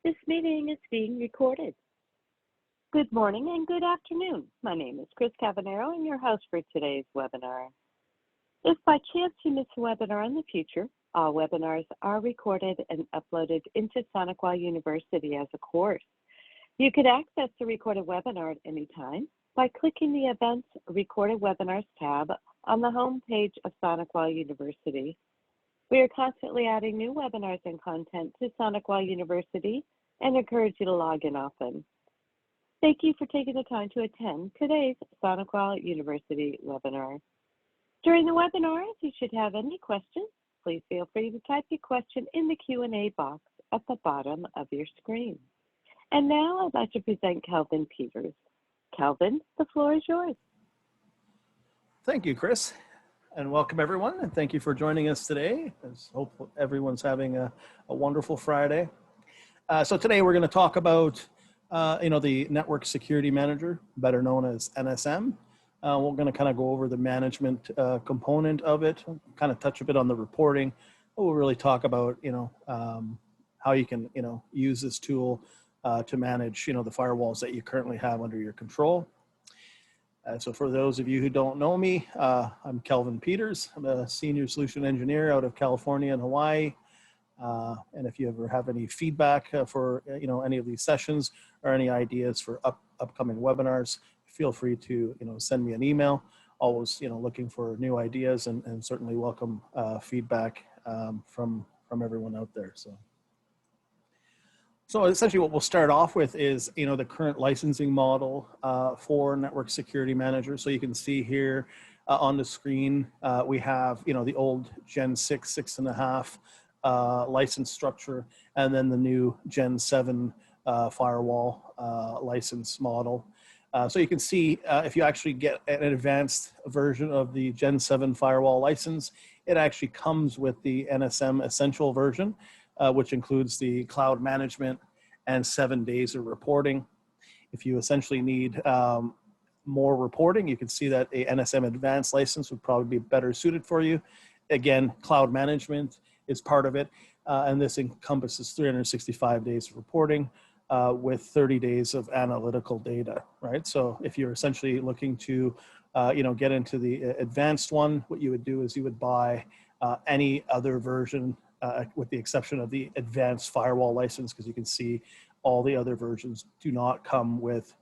This meeting is being recorded. Good morning and good afternoon. My name is Chris Cavanero and your host for today's webinar. If by chance you miss a webinar in the future, all webinars are recorded and uploaded into SonicWall University as a course. You can access the recorded webinar at any time by clicking the Events Recorded Webinars tab on the home page of SonicWall University. We are constantly adding new webinars and content to SonicWall University and encourage you to log in often. Thank you for taking the time to attend today's SonicWall University webinar. During the webinar, if you should have any questions, please feel free to type your question in the Q&A box at the bottom of your screen. And now I'd like to present Kelvin Peters. Kelvin, the floor is yours. Thank you, Chris, and welcome everyone, and thank you for joining us today. I hope everyone's having a wonderful Friday. So today we're going to talk about the Network Security Manager, better known as NSM. We're going to kind of go over the management component of it, kind of touch a bit on the reporting. We'll really talk about how you can use this tool to manage the firewalls that you currently have under your control. So for those of you who don't know me, I'm Kelvin Peters. I'm a senior solution engineer out of California and Hawaii. And if you ever have any feedback for any of these sessions or any ideas for upcoming webinars, feel free to send me an email. Always looking for new ideas and certainly welcome feedback from everyone out there. So essentially what we'll start off with is, the current licensing model for Network Security Manager. So you can see here on the screen, we have, the old Gen 6, 6.5 license structure, and then the new Gen 7 firewall license model. So you can see if you actually get an advanced version of the Gen 7 firewall license, it actually comes with the NSM Essential version, which includes the cloud management and 7 days of reporting. If you essentially need more reporting, you can see that a NSM Advanced license would probably be better suited for you. Again, cloud management is part of it, and this encompasses 365 days of reporting with 30 days of analytical data, right? So if you're essentially looking to get into the advanced one, what you would do is you would buy any other version with the exception of the advanced firewall license, because you can see all the other versions do not come with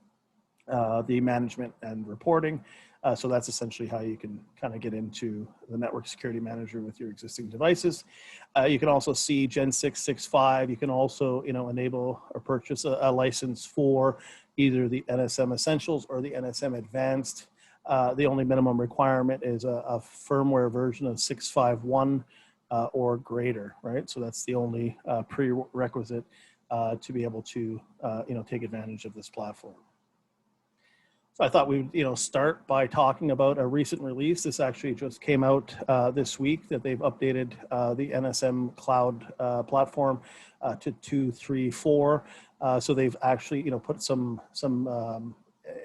the management and reporting. So that's essentially how you can kind of get into the Network Security Manager with your existing devices. You can also see Gen 6, 6.5. You can also enable or purchase a license for either the NSM Essentials or the NSM Advanced. The only minimum requirement is a firmware version of 6.5.1 or greater, right? So that's the only prerequisite to be able to take advantage of this platform. So I thought we would start by talking about a recent release. This actually just came out this week, that they've updated the NSM cloud platform to 2.3.4. So they've actually put some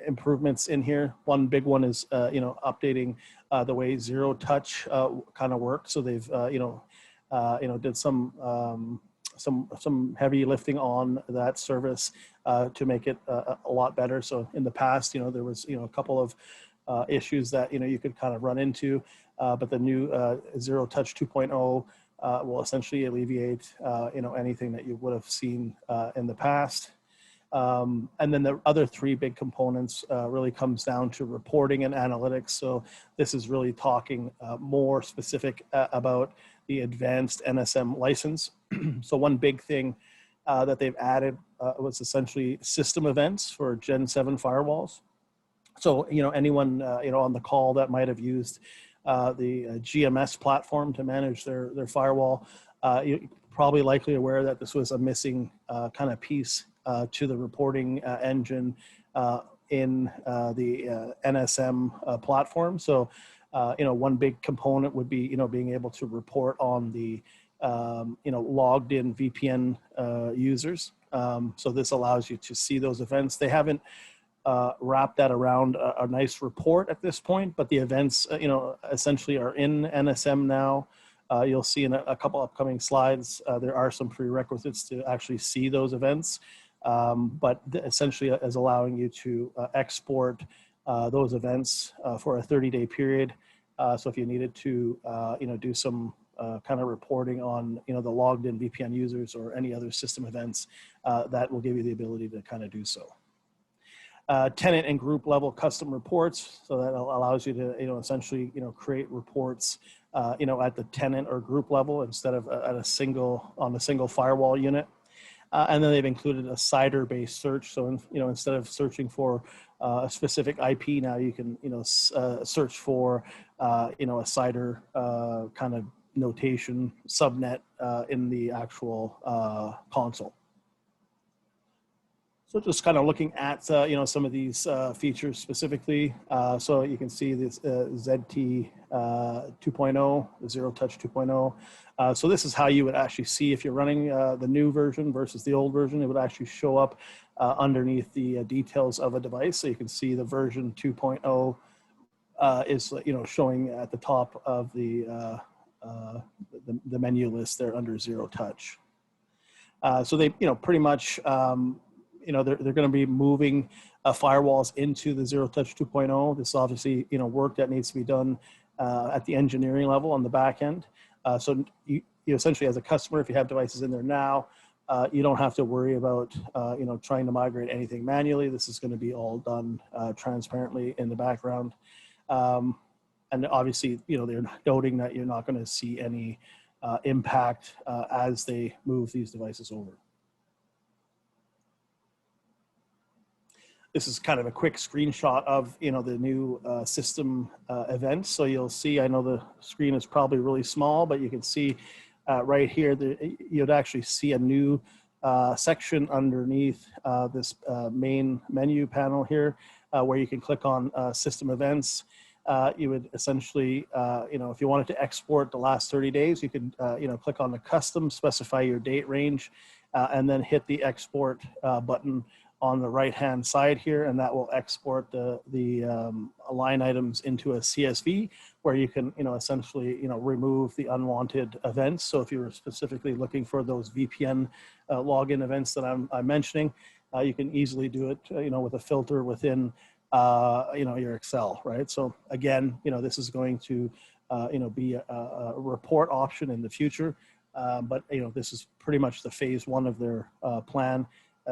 improvements in here. One big one is updating the way zero touch kind of works. So they've did some heavy lifting on that service to make it a lot better. So in the past, there was a couple of issues that you could kind of run into, but the new Zero Touch 2.0 will essentially alleviate anything that you would have seen in the past. And then the other three big components really comes down to reporting and analytics. So this is really talking more specific about the advanced NSM license. So one big thing that they've added was essentially system events for Gen 7 firewalls. So anyone on the call that might have used the GMS platform to manage their firewall, you're probably likely aware that this was a missing kind of piece to the reporting engine in the NSM platform. So one big component would be being able to report on the logged in VPN users. So this allows you to see those events. They haven't wrapped that around a nice report at this point, but the events essentially are in NSM now. You'll see in a couple upcoming slides, there are some prerequisites to actually see those events, but essentially is allowing you to export those events for a 30-day period. So if you needed to, do some kind of reporting on, the logged in VPN users or any other system events, that will give you the ability to kind of do so. Tenant and group level custom reports. So that allows you to, essentially, create reports, at the tenant or group level instead of on a single firewall unit. And then they've included a CIDR based search. So, instead of searching for a specific IP, now you can, search for, a CIDR kind of notation subnet in the actual console. So just kind of looking at, some of these features specifically. So you can see this ZT 2.0, the Zero Touch 2.0. So this is how you would actually see if you're running the new version versus the old version. It would actually show up underneath the details of a device. So you can see the version 2.0 is, showing at the top of the menu list there under Zero Touch. So they, pretty much, they're going to be moving firewalls into the Zero Touch 2.0. This is obviously, work that needs to be done at the engineering level on the back end. So you essentially, as a customer, if you have devices in there now, you don't have to worry about, trying to migrate anything manually. This is going to be all done transparently in the background. And obviously, they're noting that you're not going to see any impact as they move these devices over. This is kind of a quick screenshot of, the new system events. So you'll see, I know the screen is probably really small, but you can see right here, you'd actually see a new section underneath this main menu panel here, where you can click on system events. You would essentially, if you wanted to export the last 30 days, you could, click on the custom, specify your date range, and then hit the export button on the right-hand side here, and that will export the line items into a CSV where you can, essentially, remove the unwanted events. So if you were specifically looking for those VPN login events that I'm mentioning, you can easily do it, with a filter within, your Excel, right? So again, this is going to, be a report option in the future, but this is pretty much the phase one of their plan.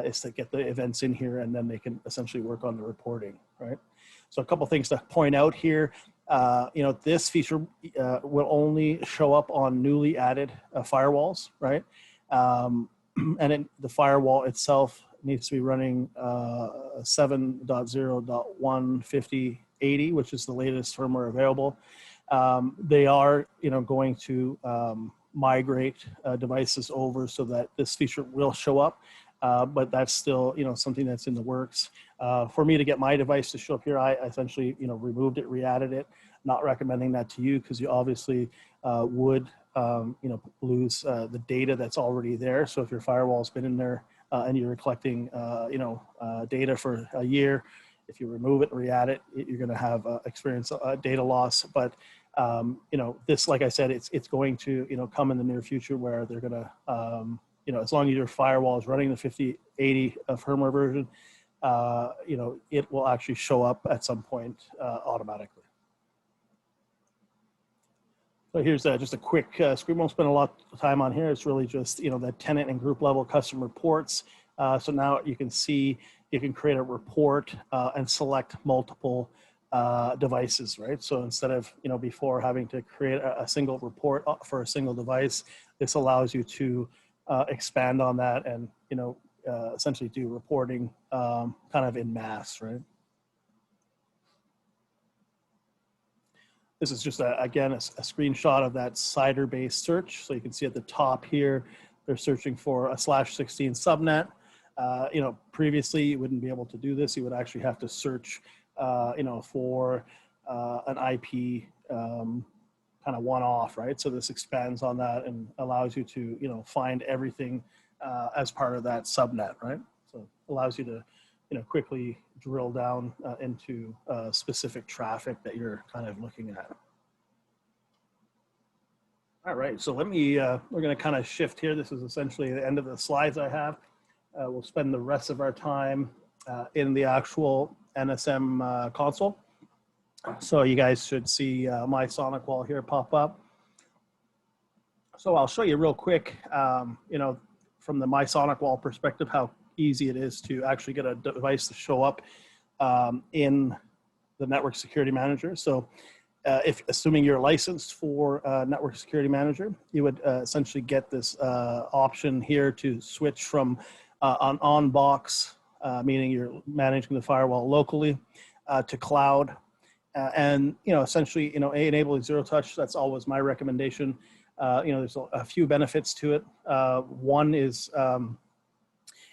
Is to get the events in here, and then they can essentially work on the reporting, right? So a couple things to point out here. This feature will only show up on newly added firewalls, right? And the firewall itself needs to be running 7.0.15080, which is the latest firmware available. They are, going to migrate devices over so that this feature will show up. But that's still, something that's in the works. For me to get my device to show up here, I essentially, removed it, re-added it. Not recommending that to you because you obviously would, lose the data that's already there. So if your firewall's been in there and you're collecting, data for a year, if you remove it, re-add it, you're going to have experience data loss. But this, like I said, it's going to, come in the near future where they're going to, as long as your firewall is running the 5080 firmware version, it will actually show up at some point automatically. So here's just a quick screen. Won't spend a lot of time on here. It's really just, the tenant and group level custom reports. So now you can see, you can create a report and select multiple devices, right? So instead of, before having to create a single report for a single device, this allows you to expand on that and, essentially do reporting kind of in mass, right? This is just, again, a screenshot of that CIDR-based search. So you can see at the top here, they're searching for a /16 subnet. Previously you wouldn't be able to do this. You would actually have to search, for an IP kind of one-off, right? So this expands on that and allows you to, find everything as part of that subnet, right? So it allows you to, quickly drill down into specific traffic that you're kind of looking at. All right, so let me, we're going to kind of shift here. This is essentially the end of the slides I have. We'll spend the rest of our time in the actual NSM console. So you guys should see my SonicWall here pop up. So I'll show you real quick, you know, from the my SonicWall perspective, how easy it is to actually get a device to show up in the Network Security Manager. So if assuming you're licensed for Network Security Manager, you would essentially get this option here to switch from an on-box, meaning you're managing the firewall locally, to cloud. And, you know, essentially, you know, enabling zero touch, that's always my recommendation. You know, there's a few benefits to it. One is,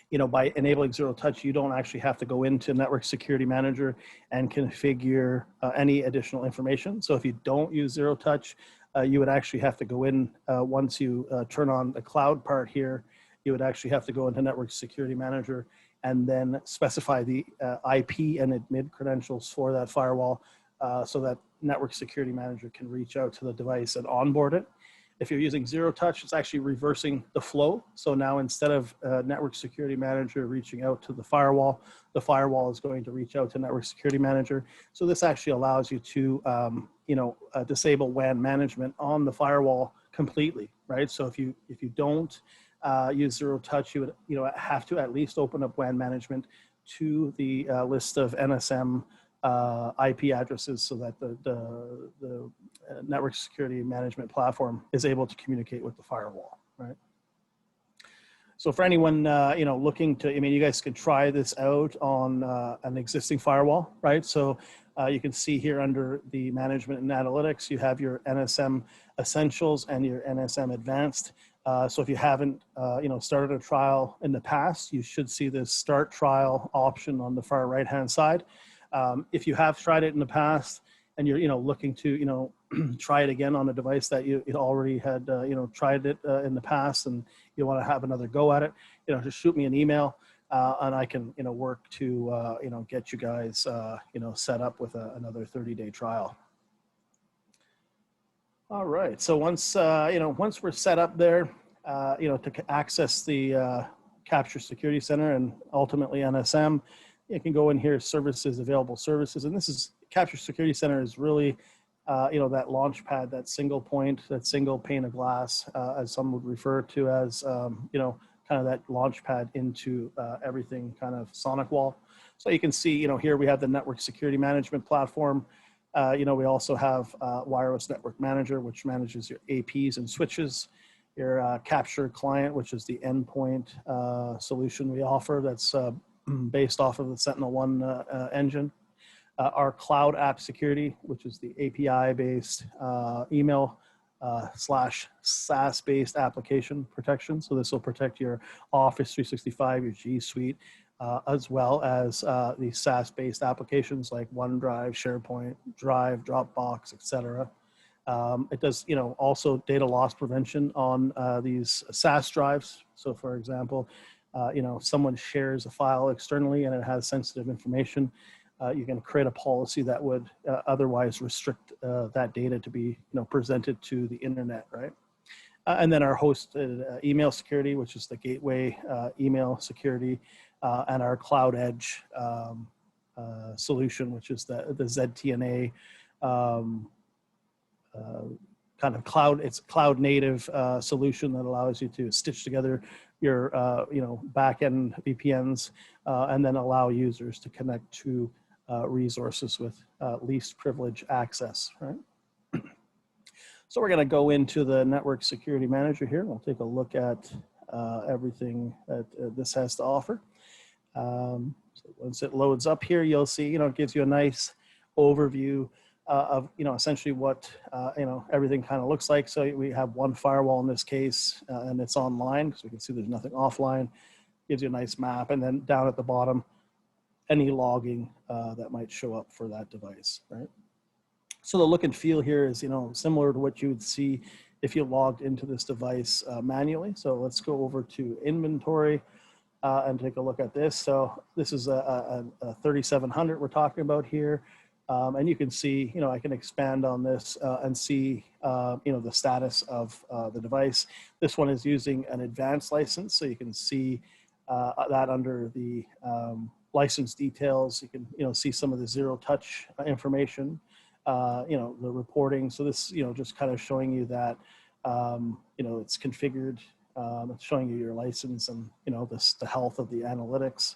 you know, by enabling zero touch, you don't actually have to go into Network Security Manager and configure any additional information. So if you don't use zero touch, you would actually have to go in once you turn on the cloud part here, you would actually have to go into Network Security Manager and then specify the IP and admin credentials for that firewall so that Network Security Manager can reach out to the device and onboard it. If you're using zero touch, it's actually reversing the flow. So now instead of Network Security Manager reaching out to the firewall is going to reach out to Network Security Manager. So this actually allows you to, you know, disable WAN management on the firewall completely, right? So if you don't use zero touch, you would, you know, have to at least open up WAN management to the list of NSM IP addresses so that the Network Security Management platform is able to communicate with the firewall, right? So for anyone, you know, looking to, I mean, you guys could try this out on an existing firewall, right? So you can see here under the management and analytics, you have your NSM Essentials and your NSM Advanced. So if you haven't, you know, started a trial in the past, you should see this start trial option on the far right-hand side. If you have tried it in the past and you're, you know, looking to, you know, try it again on a device that you already had, you know, tried it in the past and you want to have another go at it, you know, just shoot me an email and I can, you know, work to, you know, get you guys, you know, set up with another 30-day trial. All right. So once, you know, once we're set up there, you know, to access the Capture Security Center and ultimately NSM, you can go in here, services, available services. And this is, Capture Security Center is really, you know, that launch pad, that single point, that single pane of glass, as some would refer to as, you know, kind of that launch pad into everything kind of SonicWall. So you can see, you know, here we have the Network Security Management platform. You know, we also have Wireless Network Manager, which manages your APs and switches. Your Capture Client, which is the endpoint solution we offer that's based off of the Sentinel-1 engine. Our Cloud App Security, which is the API-based email / SaaS-based application protection. So this will protect your Office 365, your G Suite, as well as the SaaS-based applications like OneDrive, SharePoint, Drive, Dropbox, etc. It does, you know, also data loss prevention on these SaaS drives. So for example, you know, someone shares a file externally and it has sensitive information, you can create a policy that would otherwise restrict that data to be, you know, presented to the internet, right? And then our hosted email security, which is the gateway email security, and our Cloud Edge solution, which is the ZTNA kind of cloud, it's cloud native solution that allows you to stitch together your, you know, backend VPNs and then allow users to connect to resources with least privilege access, right? So we're going to go into the Network Security Manager here. We'll take a look at everything that this has to offer. So once it loads up here, you'll see, you know, it gives you a nice overview of, you know, essentially what, you know, everything kind of looks like. So we have one firewall in this case, and it's online because we can see there's nothing offline. Gives you a nice map. And then down at the bottom, any logging that might show up for that device, right? So the look and feel here is, you know, similar to what you would see if you logged into this device manually. So let's go over to inventory and take a look at this. So this is a 3700 we're talking about here. And you can see, I can expand on this and see, the status of the device. This one is using an advanced license, so you can see that under the license details. You can, see some of the zero touch information, the reporting. So this, just kind of showing you that, it's configured. It's showing you your license and, the health of the analytics.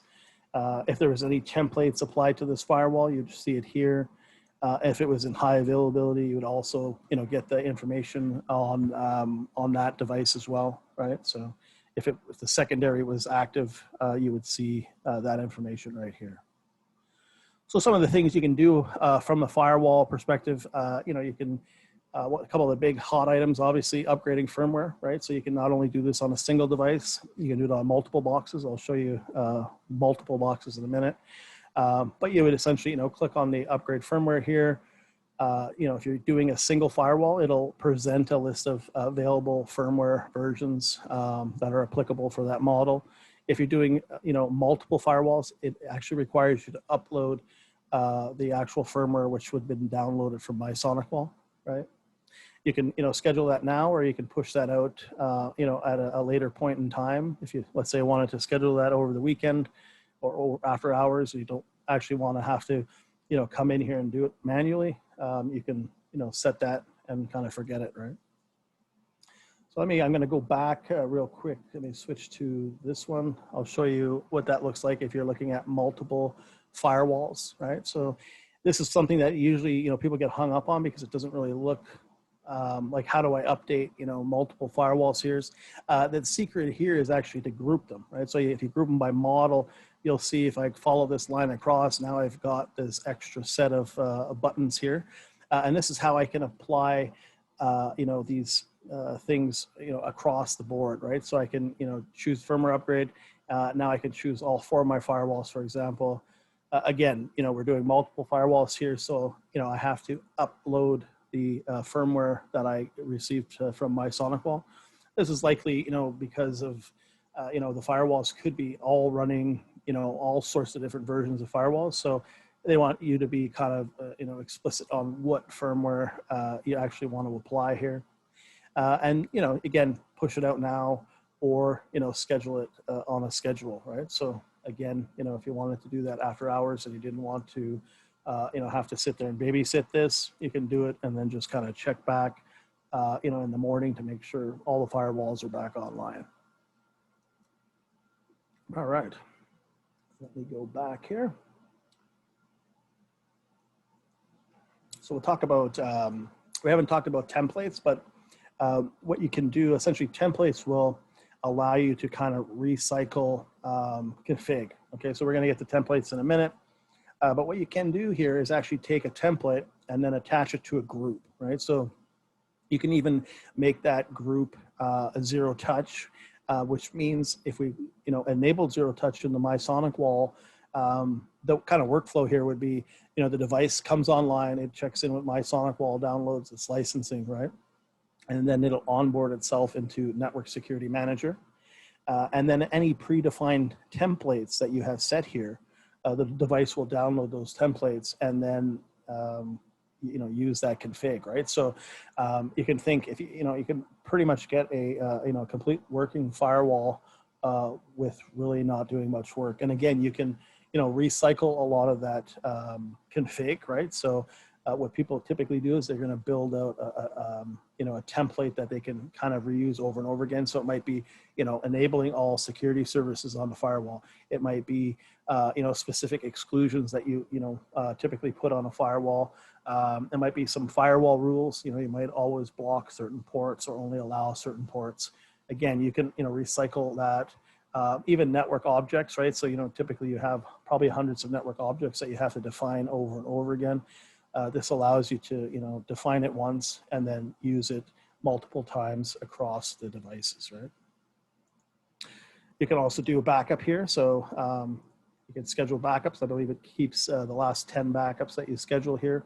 If there was any templates applied to this firewall, you'd see it here. If it was in high availability, you would also, get the information on that device as well, right? So if the secondary was active, you would see that information right here. So some of the things you can do from a firewall perspective, you can, a couple of the big hot items, obviously upgrading firmware, right? So you can not only do this on a single device, you can do it on multiple boxes. I'll show you multiple boxes in a minute. But you would essentially, click on the upgrade firmware here. If you're doing a single firewall, it'll present a list of available firmware versions that are applicable for that model. If you're doing, multiple firewalls, it actually requires you to upload the actual firmware, which would have been downloaded from SonicWall, right? You can, schedule that now, or you can push that out, at a later point in time. If you, let's say, wanted to schedule that over the weekend or after hours, you don't actually want to have to, come in here and do it manually. You can, set that and kind of forget it, right? So I'm going to go back real quick. Let me switch to this one. I'll show you what that looks like if you're looking at multiple firewalls, right? So this is something that usually, people get hung up on because it doesn't really look like, how do I update, multiple firewalls here? The secret here is actually to group them, right? So if you group them by model, you'll see if I follow this line across, now I've got this extra set of buttons here. And this is how I can apply, these things, across the board, right? So I can, choose firmware upgrade. Now I can choose all 4 of my firewalls, for example. Again, we're doing multiple firewalls here. So, I have to upload the firmware that I received from SonicWall. This is likely, because of, the firewalls could be all running, all sorts of different versions of firewalls. So they want you to be kind of, explicit on what firmware you actually want to apply here. And, again, push it out now or, schedule it on a schedule, right? So again, if you wanted to do that after hours and you didn't want to, have to sit there and babysit this, you can do it and then just kind of check back, in the morning to make sure all the firewalls are back online. All right, let me go back here. So we'll talk about, we haven't talked about templates, but what you can do, essentially templates will allow you to kind of recycle config. Okay, so we're gonna get to templates in a minute. But what you can do here is actually take a template and then attach it to a group, right? So you can even make that group a zero touch, which means if we, enabled zero touch in the SonicWall, the kind of workflow here would be, the device comes online, it checks in with SonicWall, downloads its licensing, right? And then it'll onboard itself into Network Security Manager. And then any predefined templates that you have set here, the device will download those templates and then, use that config, right? So you can think if you can pretty much get a complete working firewall with really not doing much work. And again, you can recycle a lot of that config, right? So what people typically do is they're going to build out a template that they can kind of reuse over and over again. So it might be enabling all security services on the firewall. It might be specific exclusions that you typically put on a firewall. There might be some firewall rules. You might always block certain ports or only allow certain ports. Again, you can recycle that. Even network objects, right? So typically you have probably hundreds of network objects that you have to define over and over again. This allows you to define it once and then use it multiple times across the devices, right? You can also do a backup here. So you can schedule backups. I believe it keeps the last 10 backups that you schedule here.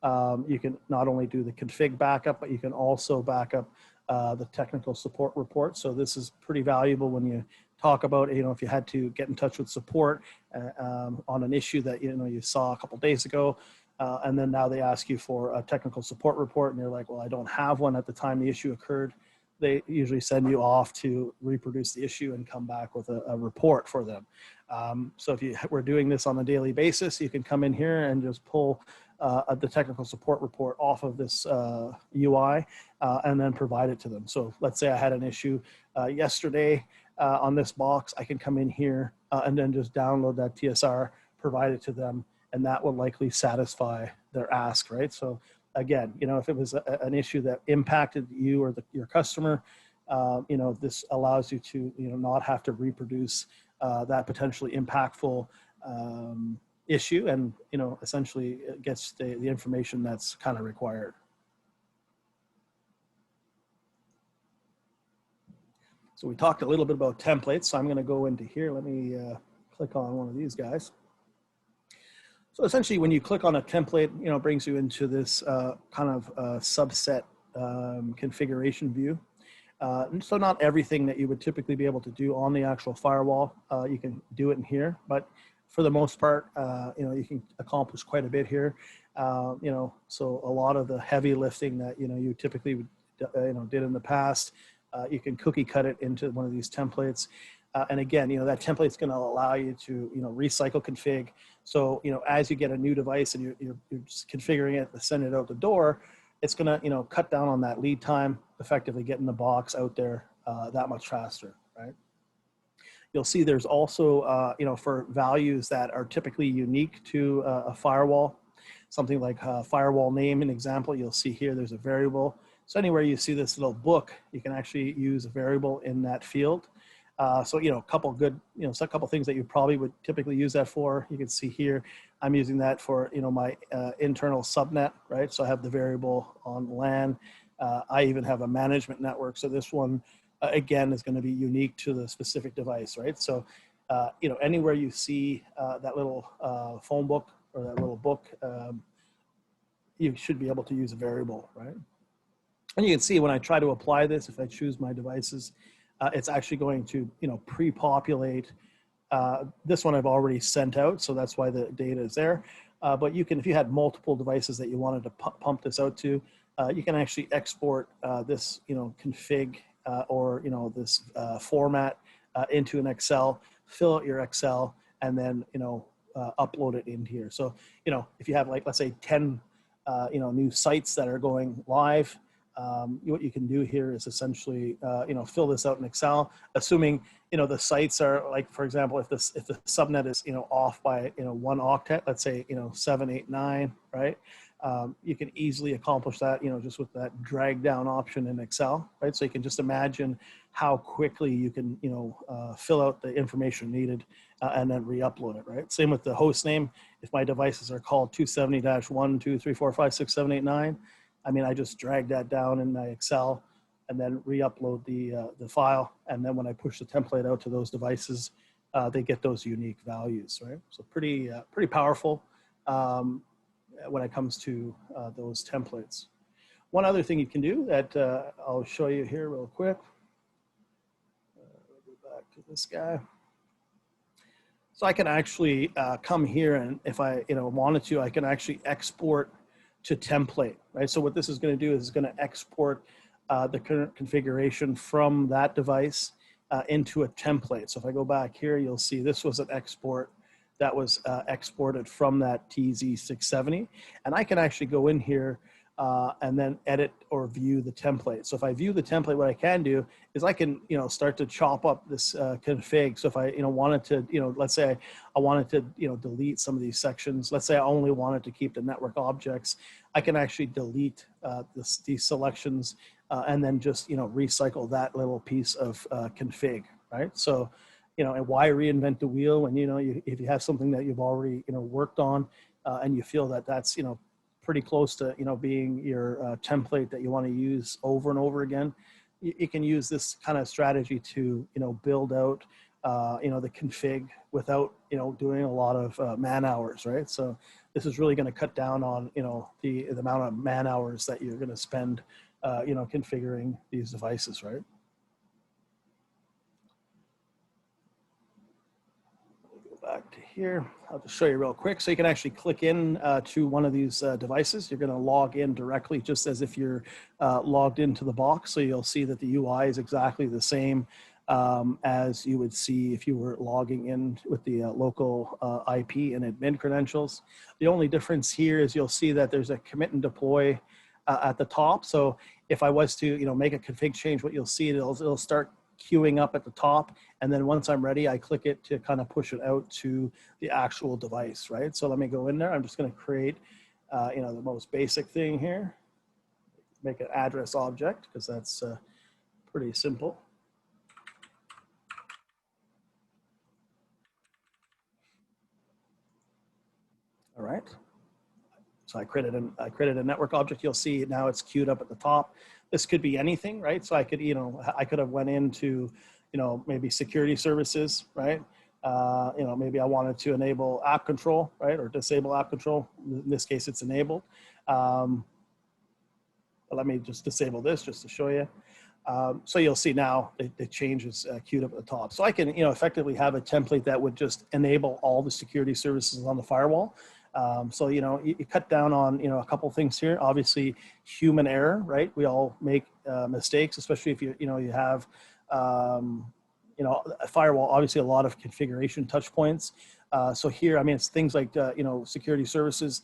You can not only do the config backup, but you can also back up the technical support report. So this is pretty valuable when you talk about, if you had to get in touch with support on an issue that, you saw a couple days ago, And then now they ask you for a technical support report, and you're like, well, I don't have one at the time the issue occurred. They usually send you off to reproduce the issue and come back with a report for them. So if you were doing this on a daily basis, you can come in here and just pull the technical support report off of this UI and then provide it to them. So let's say I had an issue yesterday on this box, I can come in here and then just download that TSR, provide it to them, and that will likely satisfy their ask, right? So again, you know, if it was an issue that impacted you or your customer, you know, this allows you to, you know, not have to reproduce that potentially impactful issue, and, you know, essentially it gets the information that's kind of required. So we talked a little bit about templates. So I'm going to go into here. Let me click on one of these guys. So essentially, when you click on a template, you know, it brings you into this kind of subset configuration view. And so not everything that you would typically be able to do on the actual firewall, you can do it in here. But for the most part, you know, you can accomplish quite a bit here. You know, so a lot of the heavy lifting that, you know, you typically would, you know, did in the past, you can cookie cut it into one of these templates. And again, you know, that template is going to allow you to, you know, recycle config. So, you know, as you get a new device and you're just configuring it to send it out the door, it's going to, you know, cut down on that lead time, effectively getting the box out there that much faster, right? You'll see there's also, you know, for values that are typically unique to a firewall, something like firewall name, an example, you'll see here, there's a variable. So anywhere you see this little book, you can actually use a variable in that field. So, you know, a couple good, you know, so a couple things that you probably would typically use that for. You can see here, I'm using that for, you know, my internal subnet, right? So I have the variable on LAN. I even have a management network. So this one, again, is going to be unique to the specific device, right? So, you know, anywhere you see that little phone book or that little book, you should be able to use a variable, right? And you can see when I try to apply this, if I choose my devices, it's actually going to, you know, pre-populate. This one I've already sent out, so that's why the data is there. But you can, if you had multiple devices that you wanted to pump this out to, you can actually export this, you know, config or, you know, this format into an Excel, fill out your Excel, and then, you know, upload it in here. So, you know, if you have, like, let's say 10, you know, new sites that are going live, what you can do here is essentially, you know, fill this out in Excel, assuming, you know, the sites are, like, for example, if the subnet is, you know, off by, you know, 1 octet, let's say, you know, 789, right? You can easily accomplish that, you know, just with that drag down option in Excel, right? So you can just imagine how quickly you can, you know, fill out the information needed and then re-upload it, right? Same with the host name. If my devices are called 270-1, 2, 3, 4, 5, 6, 7, 8, 9, I mean, I just drag that down in my Excel and then re-upload the file. And then when I push the template out to those devices, they get those unique values, right? So pretty powerful when it comes to those templates. One other thing you can do that I'll show you here real quick. Go back to this guy. So I can actually come here, and if I, you know, wanted to, I can actually export to template, right? So what this is going to do is it's going to export the current configuration from that device into a template. So if I go back here, you'll see this was an export that was exported from that TZ670. And I can actually go in here and then edit or view the template. So if I view the template, what I can do is I can, you know, start to chop up this config. So if I, you know, wanted to, you know, let's say I wanted to, you know, delete some of these sections. Let's say I only wanted to keep the network objects. I can actually delete these selections and then just, you know, recycle that little piece of config, right? So, you know, and why reinvent the wheel when, you know, if you have something that you've already, you know, worked on and you feel that that's, you know, pretty close to, you know, being your template that you want to use over and over again, you can use this kind of strategy to, you know, build out, you know, the config without, you know, doing a lot of man hours, right? So this is really going to cut down on, you know, the amount of man hours that you're going to spend, you know, configuring these devices, right? back to here. I'll just show you real quick. So you can actually click in to one of these devices. You're going to log in directly just as if you're logged into the box. So you'll see that the UI is exactly the same as you would see if you were logging in with the local IP and admin credentials. The only difference here is you'll see that there's a commit and deploy at the top. So if I was to, make a config change, what you'll see, it'll start queuing up at the top. And then once I'm ready, I click it to kind of push it out to the actual device, right? So let me go in there. I'm just going to create, the most basic thing here. Make an address object because that's pretty simple. All right. So I created a network object. You'll see now it's queued up at the top. This could be anything, right? So I could, I could have went into, maybe security services, right? Maybe I wanted to enable app control, right? Or disable app control. In this case, it's enabled. But let me just disable this just to show you. So you'll see now the change is queued up at the top. So I can, effectively have a template that would just enable all the security services on the firewall. So, you cut down on, a couple things here. Obviously, human error, right? We all make mistakes, especially if you have, a firewall, obviously a lot of configuration touch points. So here, it's things like, security services.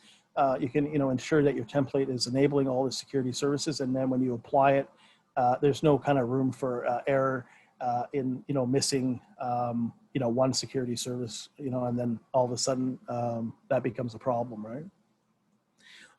You can, ensure that your template is enabling all the security services. And then when you apply it, there's no kind of room for error in, missing, one security service, and then all of a sudden that becomes a problem, right?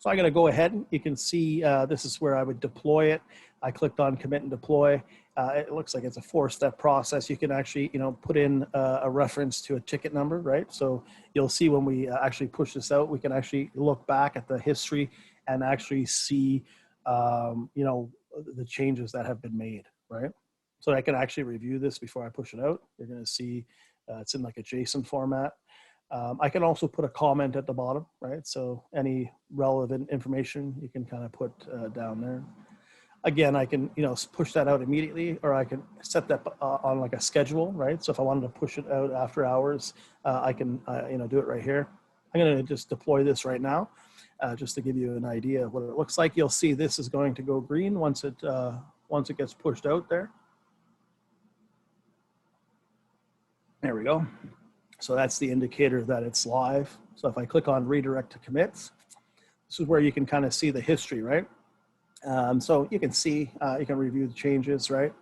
So I'm going to go ahead. You can see this is where I would deploy it. I clicked on commit and deploy. It looks like it's a 4-step process. You can actually, put in a reference to a ticket number, right? So you'll see when we actually push this out, we can actually look back at the history and actually see, the changes that have been made, right? So I can actually review this before I push it out. You're going to see it's in like a JSON format. I can also put a comment at the bottom, right? So any relevant information you can kind of put down there. Again, I can, push that out immediately, or I can set that on like a schedule, right? So if I wanted to push it out after hours, I can, do it right here. I'm going to just deploy this right now, just to give you an idea of what it looks like. You'll see this is going to go green once it gets pushed out there. There we go. So that's the indicator that it's live. So if I click on redirect to commits, this is where you can kind of see the history, right? So you can see, you can review the changes, right?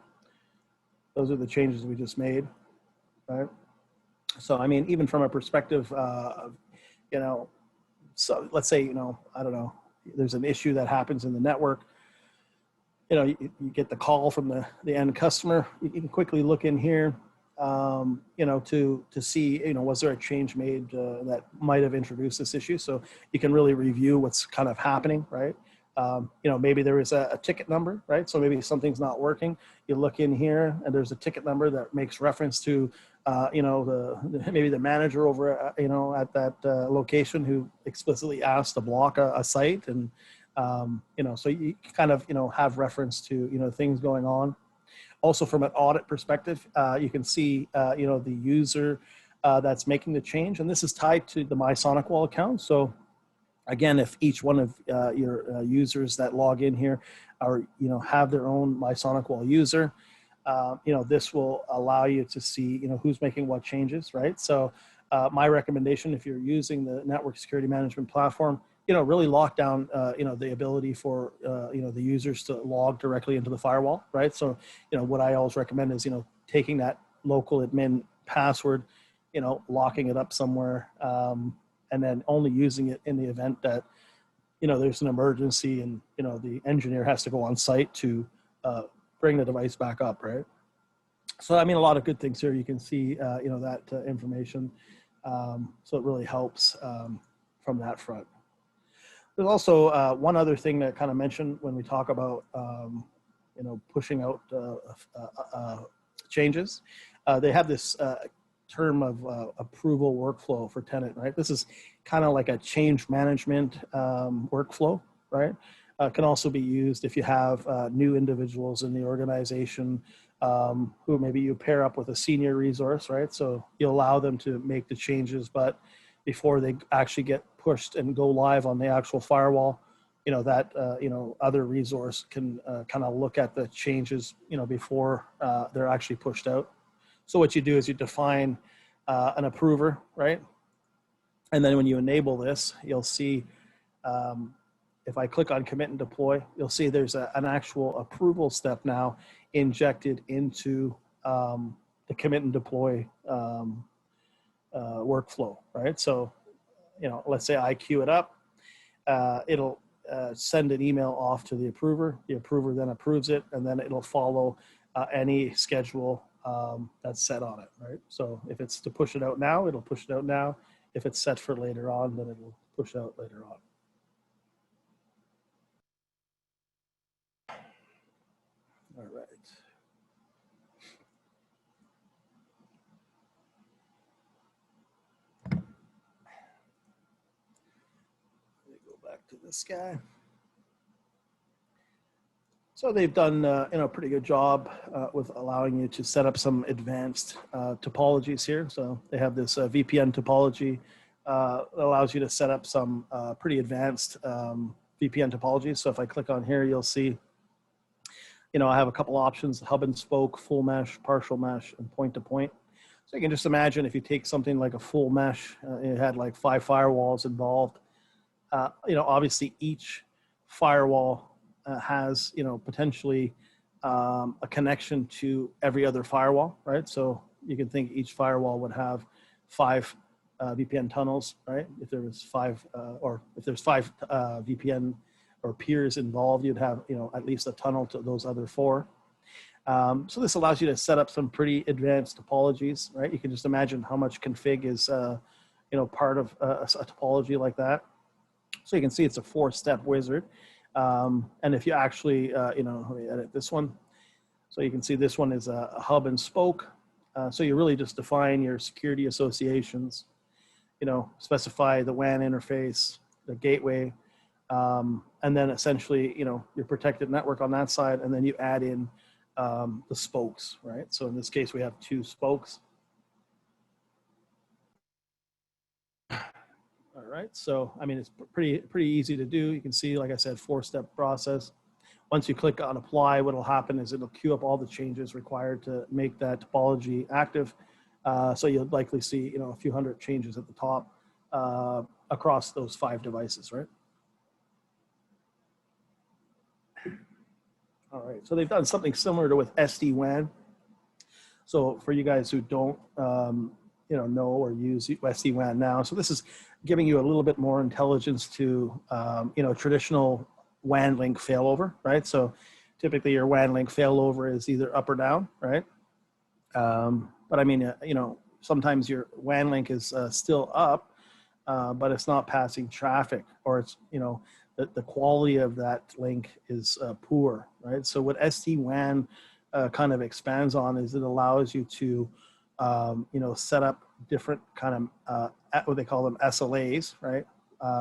Those are the changes we just made, right? So, even from a perspective, so let's say, I don't know, there's an issue that happens in the network. You get the call from the end customer. You can quickly look in here, to see, was there a change made that might have introduced this issue? So you can really review what's kind of happening, right? Maybe there is a ticket number, right? So maybe something's not working. You look in here and there's a ticket number that makes reference to, maybe the manager over, at that location who explicitly asked to block a site. And, so you kind of, have reference to, things going on. Also from an audit perspective, you can see, the user that's making the change. And this is tied to the SonicWall account. So again, if each one of your users that log in here are, have their own SonicWall user, this will allow you to see, who's making what changes, right? So my recommendation, if you're using the network security management platform, really lock down, the ability for, the users to log directly into the firewall, right? So, what I always recommend is, taking that local admin password, locking it up somewhere, and then only using it in the event that, there's an emergency and, the engineer has to go on site to bring the device back up, right? So, a lot of good things here. You can see, that information. So it really helps from that front. There's also one other thing that kind of mentioned when we talk about, pushing out changes. They have this term of approval workflow for tenant, right? This is kind of like a change management workflow, right? Can also be used if you have new individuals in the organization, who maybe you pair up with a senior resource, right? So you allow them to make the changes, but before they actually get pushed and go live on the actual firewall, that other resource can kind of look at the changes, before they're actually pushed out. So what you do is you define an approver, right? And then when you enable this, you'll see, if I click on commit and deploy, you'll see there's an actual approval step now injected into the commit and deploy workflow, right? So, let's say I queue it up, it'll send an email off to the approver. The approver then approves it, and then it'll follow any schedule that's set on it, right? So if it's to push it out now, it'll push it out now. If it's set for later on, then it'll push out later on. All right. Let me go back to this guy. So they've done a pretty good job with allowing you to set up some advanced topologies here. So they have this VPN topology that allows you to set up some pretty advanced VPN topologies. So if I click on here, you'll see, I have a couple options: hub and spoke, full mesh, partial mesh, and point to point. So you can just imagine if you take something like a full mesh, it had like 5 firewalls involved. Obviously each firewall has, potentially a connection to every other firewall, right? So you can think each firewall would have 5 VPN tunnels, right? If there was 5, or if there's 5 VPN or peers involved, you'd have, at least a tunnel to those other 4. So this allows you to set up some pretty advanced topologies, right? You can just imagine how much config is, part of a topology like that. So you can see it's a 4-step wizard. And if you actually, let me edit this one. So you can see this one is a hub and spoke. So you really just define your security associations, specify the WAN interface, the gateway, and then essentially, your protected network on that side, and then you add in the spokes, right? So in this case, we have 2 spokes. All right, so I mean, it's pretty easy to do. You can see, like I said, 4-step process. Once you click on apply, what will happen is it'll queue up all the changes required to make that topology active. So you'll likely see, a few hundred changes at the top across those 5 devices, right? All right, so they've done something similar to with SD-WAN. So for you guys who don't, know or use SD-WAN now, so this is giving you a little bit more intelligence to, traditional WAN link failover, right? So typically your WAN link failover is either up or down, right? But I mean, sometimes your WAN link is still up, but it's not passing traffic, or it's, the quality of that link is poor, right? So what SD-WAN kind of expands on is it allows you to, set up different kind of, what they call them SLAs, right?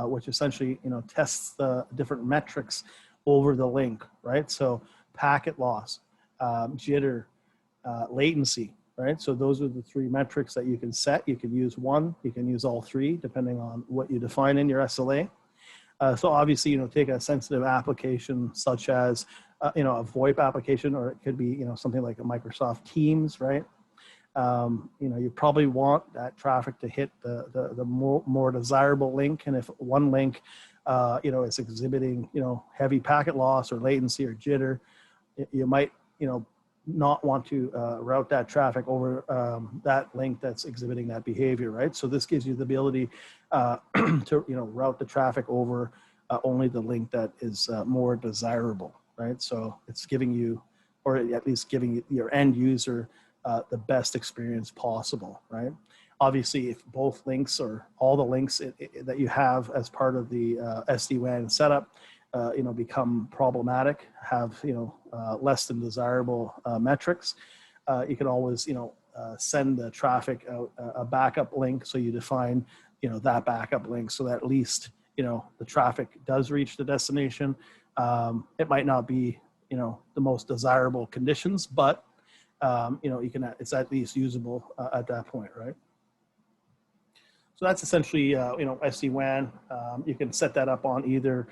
Which essentially, tests the different metrics over the link, right? So packet loss, jitter, latency, right? So those are the 3 metrics that you can set. You can use one, you can use all 3, depending on what you define in your SLA. So obviously, take a sensitive application such as, a VoIP application, or it could be, something like a Microsoft Teams, right? You probably want that traffic to hit the more desirable link. And if one link, is exhibiting, heavy packet loss or latency or jitter, you might, not want to route that traffic over that link that's exhibiting that behavior, right? So this gives you the ability to, route the traffic over only the link that is more desirable, right? So it's giving you, or at least giving your end user the best experience possible, right? Obviously, if both links or all the links that you have as part of the SD-WAN setup, become problematic, have, less than desirable metrics, you can always, send the traffic out a backup link. So you define, that backup link so that at least, the traffic does reach the destination. It might not be, the most desirable conditions, but it's at least usable at that point, right? So that's essentially, SD-WAN. You can set that up on either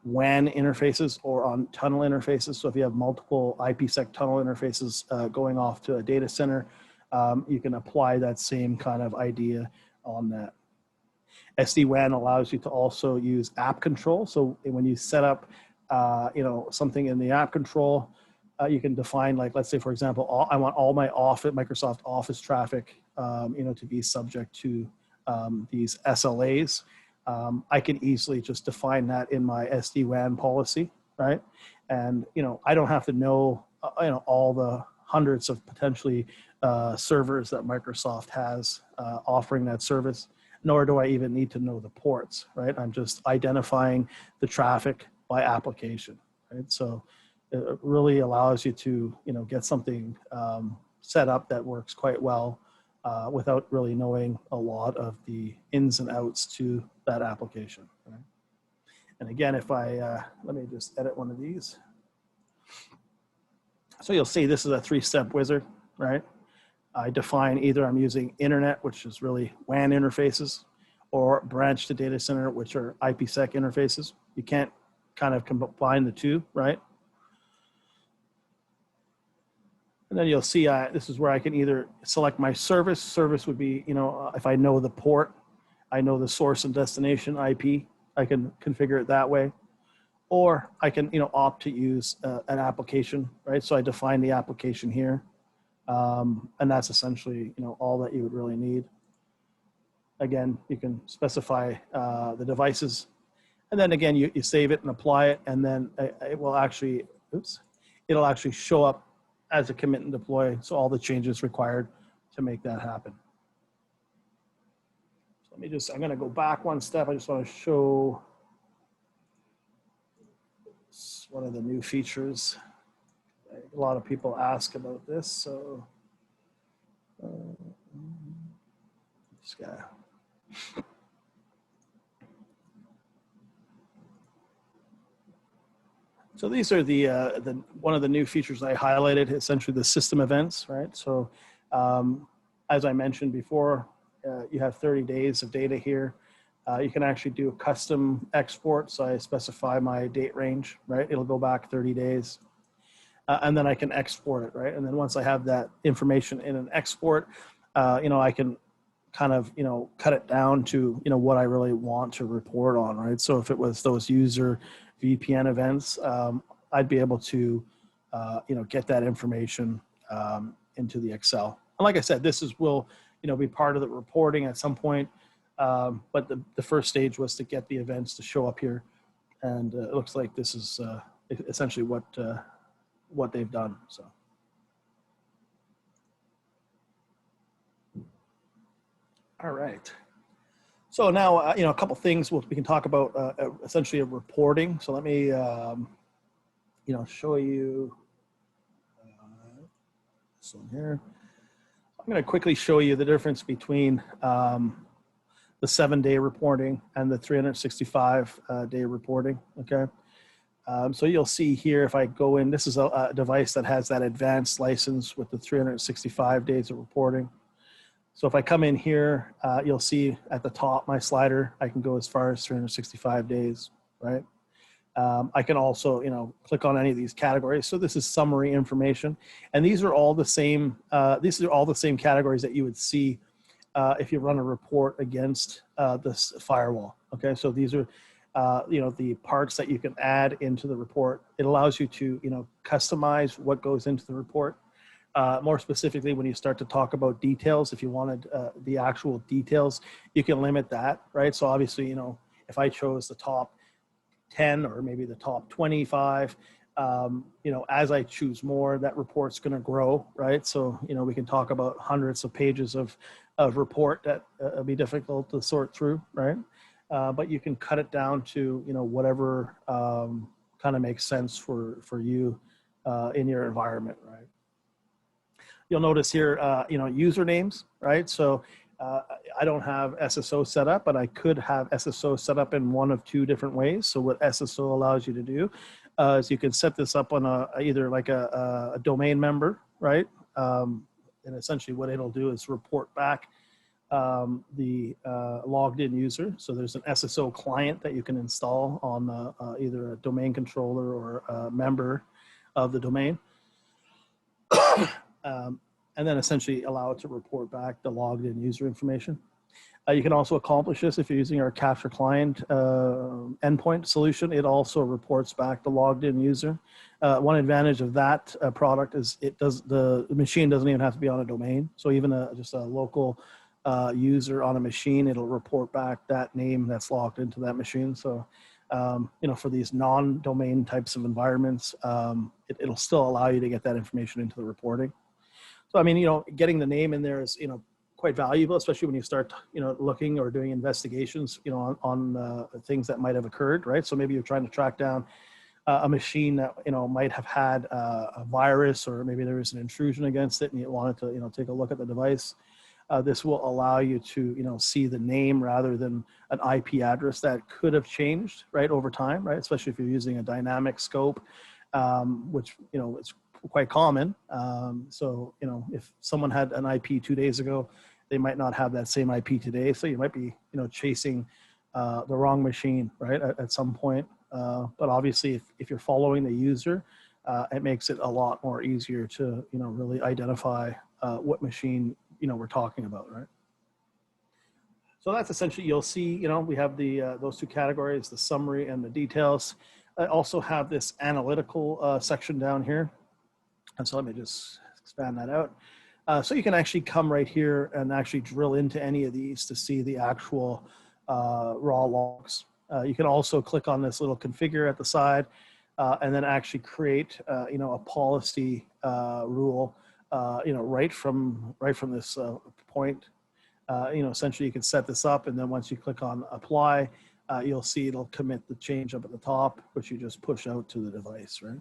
WAN interfaces or on tunnel interfaces. So if you have multiple IPsec tunnel interfaces going off to a data center, you can apply that same kind of idea on that. SD-WAN allows you to also use app control. So when you set up, something in the app control, you can define, like, let's say, for example, I want all my Microsoft Office traffic, to be subject to these SLAs. I can easily just define that in my SD-WAN policy, right? And, I don't have to know, all the hundreds of potentially servers that Microsoft has offering that service, nor do I even need to know the ports, right? I'm just identifying the traffic by application, right? So it really allows you to, get something set up that works quite well without really knowing a lot of the ins and outs to that application, right? And again, if I, let me just edit one of these. So you'll see this is a 3-step wizard, right? I define either I'm using internet, which is really WAN interfaces, or branch to data center, which are IPsec interfaces. You can't kind of combine the two, right? And then you'll see this is where I can either select my service. Service would be, if I know the port, I know the source and destination IP, I can configure it that way. Or I can, opt to use an application, right? So I define the application here. And that's essentially, all that you would really need. Again, you can specify the devices. And then again, you save it and apply it. And then it will actually, it'll actually show up as a commit and deploy. So all the changes required to make that happen. So I'm going to go back one step. I just want to show one of the new features. A lot of people ask about this. So this guy. So these are the one of the new features I highlighted, essentially the system events, right? So as I mentioned before, you have 30 days of data here. You can actually do a custom export. So I specify my date range, right? It'll go back 30 days. And then I can export it, right? And then once I have that information in an export, I can kind of, cut it down to, what I really want to report on, right? So if it was those user VPN events, I'd be able to, get that information into the Excel. And like I said, will, be part of the reporting at some point. But the first stage was to get the events to show up here. And it looks like this is essentially what they've done, so. All right. So now, a couple things we can talk about essentially reporting. So let me, show you this one here. I'm going to quickly show you the difference between the 7-day reporting and the 365-day reporting, okay? So you'll see here, if I go in, this is a device that has that advanced license with the 365 days of reporting. So if I come in here, you'll see at the top, my slider, I can go as far as 365 days, right? I can also, click on any of these categories. So this is summary information. And these are all the same, categories that you would see if you run a report against this firewall, okay? So these are, the parts that you can add into the report. It allows you to, customize what goes into the report. More specifically, when you start to talk about details, if you wanted the actual details, you can limit that, right? So obviously, if I chose the top 10 or maybe the top 25, as I choose more, that report's going to grow, right? So, we can talk about hundreds of pages of report that will be difficult to sort through, right? But you can cut it down to, whatever kind of makes sense for you in your environment, right? You'll notice here, usernames, right? So I don't have SSO set up, but I could have SSO set up in one of two different ways. So what SSO allows you to do is you can set this up on either like a domain member, right? And essentially what it'll do is report back the logged in user. So there's an SSO client that you can install on either a domain controller or a member of the domain. And then essentially allow it to report back the logged in user information. You can also accomplish this if you're using our capture client endpoint solution. It also reports back the logged in user. One advantage of that product is the machine doesn't even have to be on a domain. So even just a local user on a machine, it'll report back that name that's logged into that machine. So, for these non-domain types of environments, it'll still allow you to get that information into the reporting. So, I mean, getting the name in there is, quite valuable, especially when you start, looking or doing investigations, on things that might have occurred, right? So maybe you're trying to track down a machine that, might have had a virus, or maybe there was an intrusion against it and you wanted to, take a look at the device. This will allow you to, see the name rather than an IP address that could have changed, right, over time, right? Especially if you're using a dynamic scope, which, it's quite common. So, if someone had an IP 2 days ago, they might not have that same IP today. So you might be, chasing the wrong machine, right, at some point. But obviously, if you're following the user, it makes it a lot more easier to, really identify what machine, we're talking about, right? So that's essentially, you'll see, we have those two categories, the summary and the details. I also have this analytical section down here. And so let me just expand that out. So you can actually come right here and actually drill into any of these to see the actual raw logs. You can also click on this little configure at the side and then actually create, a policy rule, right from this point. Essentially you can set this up, and then once you click on apply, you'll see it'll commit the change up at the top, which you just push out to the device, right?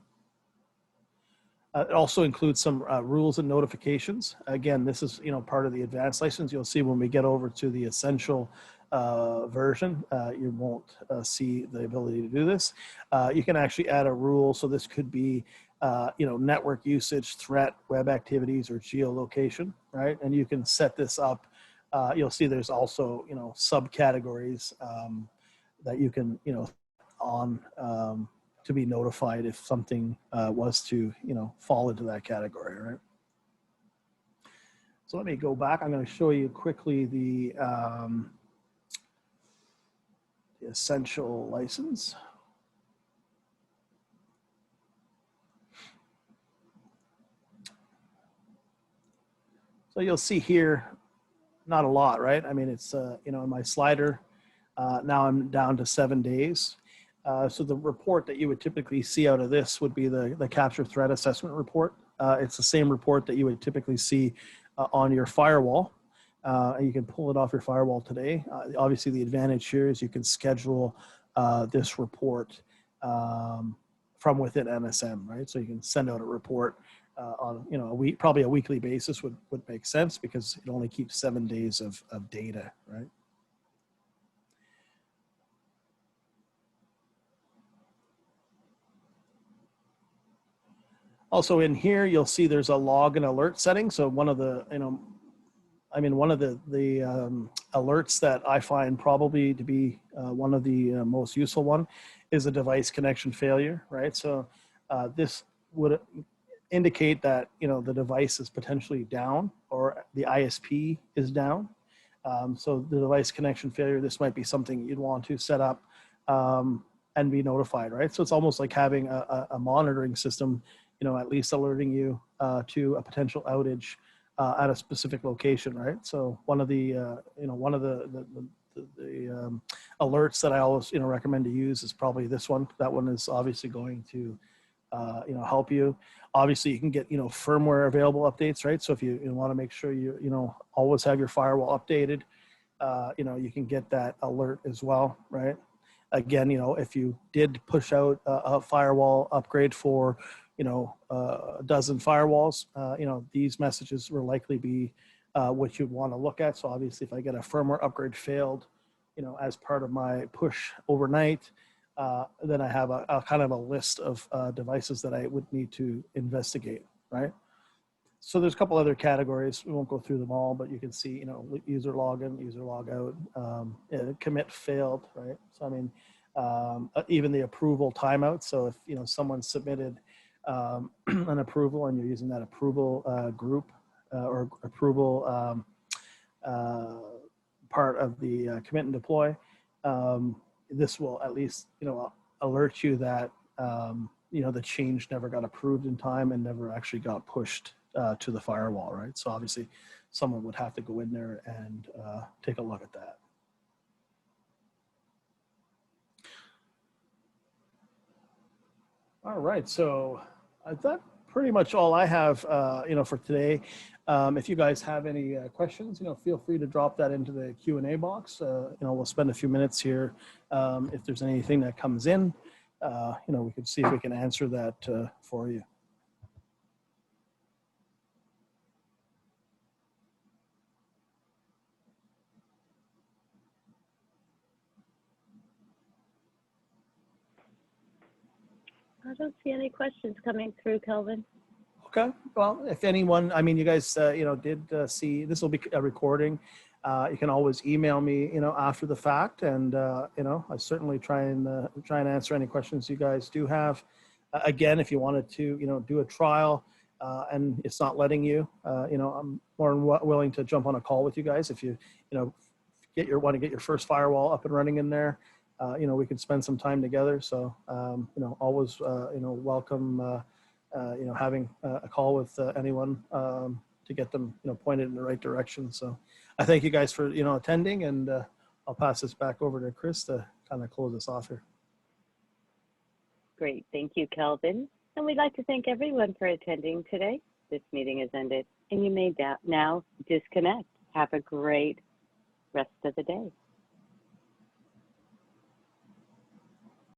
It also includes some rules and notifications. Again, this is part of the advanced license. You'll see when we get over to the essential version, you won't see the ability to do this. You can actually add a rule. So this could be network usage, threat, web activities, or geolocation, right? And you can set this up. You'll see there's also subcategories that you can on to be notified if something was to, fall into that category, right? So let me go back. I'm going to show you quickly the essential license. So you'll see here, not a lot, right? I mean, it's, in my slider, now I'm down to 7 days. So the report that you would typically see out of this would be the capture threat assessment report. It's the same report that you would typically see on your firewall. And you can pull it off your firewall today. Obviously, the advantage here is you can schedule this report from within NSM, right? So you can send out a report on probably a weekly basis would make sense, because it only keeps 7 days of data, right? Also in here, you'll see there's a log and alert setting. So one of the, one of the alerts that I find probably to be one of the most useful one is a device connection failure, right? So this would indicate that, the device is potentially down, or the ISP is down. So the device connection failure, this might be something you'd want to set up and be notified, right? So it's almost like having a monitoring system, at least alerting you to a potential outage at a specific location, right? So one of the alerts that I always recommend to use is probably this one. That one is obviously going to help you. Obviously, you can get firmware available updates, right? So if you want to make sure you always have your firewall updated, you can get that alert as well, right? Again, if you did push out a firewall upgrade for a dozen firewalls, these messages will likely be what you'd want to look at. So obviously, if I get a firmware upgrade failed, as part of my push overnight, then I have a kind of a list of devices that I would need to investigate, right? So there's a couple other categories. We won't go through them all, but you can see, user login, user logout, commit failed, right? So I mean, even the approval timeout. So if someone submitted an approval and you're using that approval group or approval part of the commit and deploy, this will at least alert you that the change never got approved in time and never actually got pushed to the firewall, right? So obviously someone would have to go in there and take a look at that. All right, so that's pretty much all I have, for today. If you guys have any questions, feel free to drop that into the Q&A box. We'll spend a few minutes here. If there's anything that comes in, we could see if we can answer that for you. I don't see any questions coming through, Kelvin. Okay. Well, if anyone, I mean, you guys, did see, this will be a recording. You can always email me, after the fact, and I certainly try and answer any questions you guys do have. Again, if you wanted to, do a trial and it's not letting you, I'm more than willing to jump on a call with you guys. If you, want to get your first firewall up and running in there, we could spend some time together. So, always, welcome. Having a call with anyone to get them, pointed in the right direction. So I thank you guys for, attending, and I'll pass this back over to Chris to kind of close us off here. Great. Thank you, Kelvin. And we'd like to thank everyone for attending today. This meeting has ended, and you may now disconnect. Have a great rest of the day.